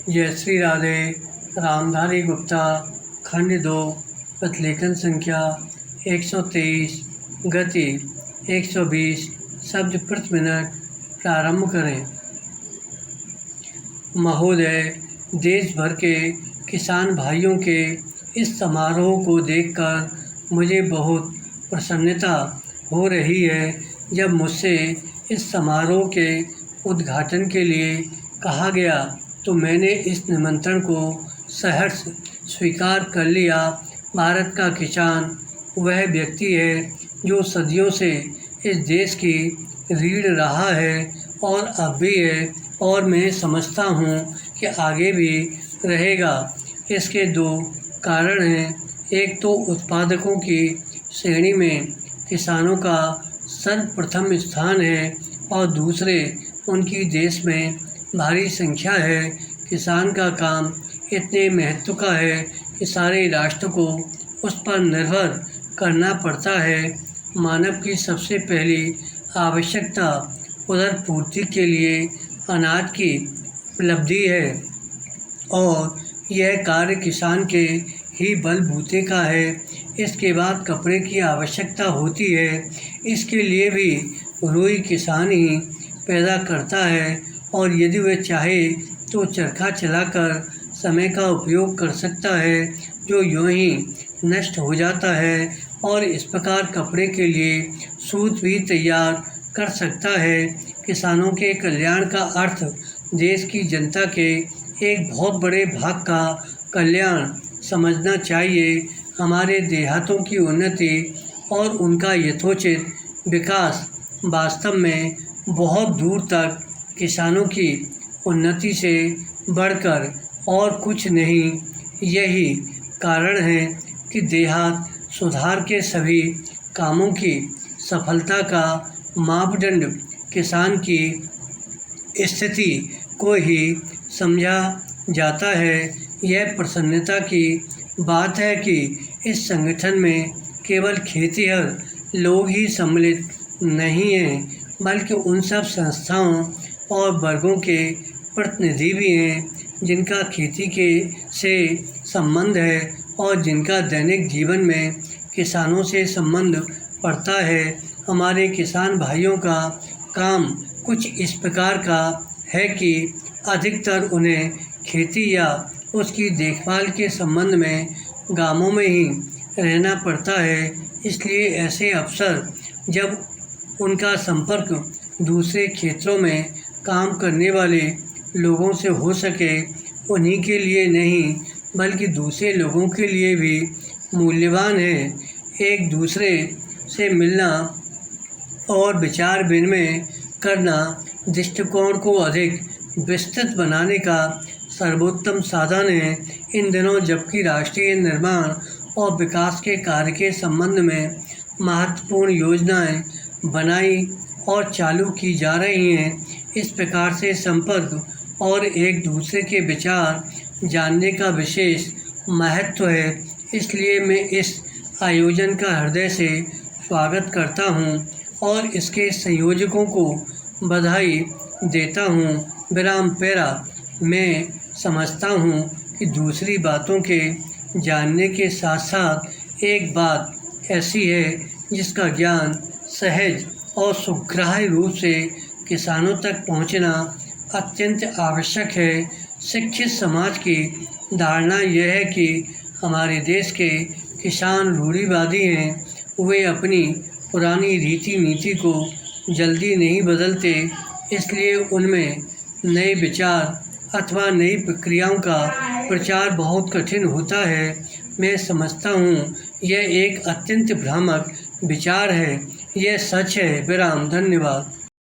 जय श्री राधे। रामधारी गुप्ता, खंड 2, प्रतिलेखन संख्या 123, गति 120 शब्द प्रति मिनट। प्रारंभ करें। महोदय, देश भर के किसान भाइयों के इस समारोह को देखकर मुझे बहुत प्रसन्नता हो रही है। जब मुझसे इस समारोह के उद्घाटन के लिए कहा गया तो मैंने इस निमंत्रण को सहर्ष स्वीकार कर लिया। भारत का किसान वह व्यक्ति है जो सदियों से इस देश की रीढ़ रहा है और अब भी है, और मैं समझता हूँ कि आगे भी रहेगा। इसके दो कारण हैं। एक तो उत्पादकों की श्रेणी में किसानों का सर्वप्रथम स्थान है और दूसरे उनकी देश में भारी संख्या है। किसान का काम इतने महत्व का है कि सारे राष्ट्र को उस पर निर्भर करना पड़ता है। मानव की सबसे पहली आवश्यकता उदर पूर्ति के लिए अनाज की उपलब्धि है और यह कार्य किसान के ही बलबूते का है। इसके बाद कपड़े की आवश्यकता होती है। इसके लिए भी रुई किसान ही पैदा करता है और यदि वह चाहे तो चरखा चलाकर समय का उपयोग कर सकता है, जो यूं ही नष्ट हो जाता है, और इस प्रकार कपड़े के लिए सूत भी तैयार कर सकता है। किसानों के कल्याण का अर्थ देश की जनता के एक बहुत बड़े भाग का कल्याण समझना चाहिए। हमारे देहातों की उन्नति और उनका यथोचित विकास वास्तव में बहुत दूर तक किसानों की उन्नति से बढ़कर और कुछ नहीं। यही कारण है कि देहात सुधार के सभी कामों की सफलता का मापदंड किसान की स्थिति को ही समझा जाता है। यह प्रसन्नता की बात है कि इस संगठन में केवल खेतिहर लोग ही सम्मिलित नहीं हैं, बल्कि उन सब संस्थाओं और वर्गों के प्रतिनिधि भी हैं जिनका खेती के से संबंध है और जिनका दैनिक जीवन में किसानों से संबंध पड़ता है। हमारे किसान भाइयों का काम कुछ इस प्रकार का है कि अधिकतर उन्हें खेती या उसकी देखभाल के संबंध में गांवों में ही रहना पड़ता है। इसलिए ऐसे अवसर जब उनका संपर्क दूसरे क्षेत्रों में काम करने वाले लोगों से हो सके, उन्हीं के लिए नहीं बल्कि दूसरे लोगों के लिए भी मूल्यवान है। एक दूसरे से मिलना और विचार विनिमय करना दृष्टिकोण को अधिक विस्तृत बनाने का सर्वोत्तम साधन है। इन दिनों जबकि राष्ट्रीय निर्माण और विकास के कार्य के संबंध में महत्वपूर्ण योजनाएं बनाई और चालू की जा रही हैं, इस प्रकार से संपर्क और एक दूसरे के विचार जानने का विशेष महत्व है। इसलिए मैं इस आयोजन का हृदय से स्वागत करता हूं और इसके संयोजकों को बधाई देता हूं। विराम पैरा। मैं समझता हूं कि दूसरी बातों के जानने के साथ साथ एक बात ऐसी है जिसका ज्ञान सहज और सुग्राह्य रूप से किसानों तक पहुंचना अत्यंत आवश्यक है। शिक्षित समाज की धारणा यह है कि हमारे देश के किसान रूढ़िवादी हैं। वे अपनी पुरानी रीति नीति को जल्दी नहीं बदलते, इसलिए उनमें नए विचार अथवा नई प्रक्रियाओं का प्रचार बहुत कठिन होता है। मैं समझता हूँ यह एक अत्यंत भ्रामक विचार है। यह सच है। विराम। धन्यवाद।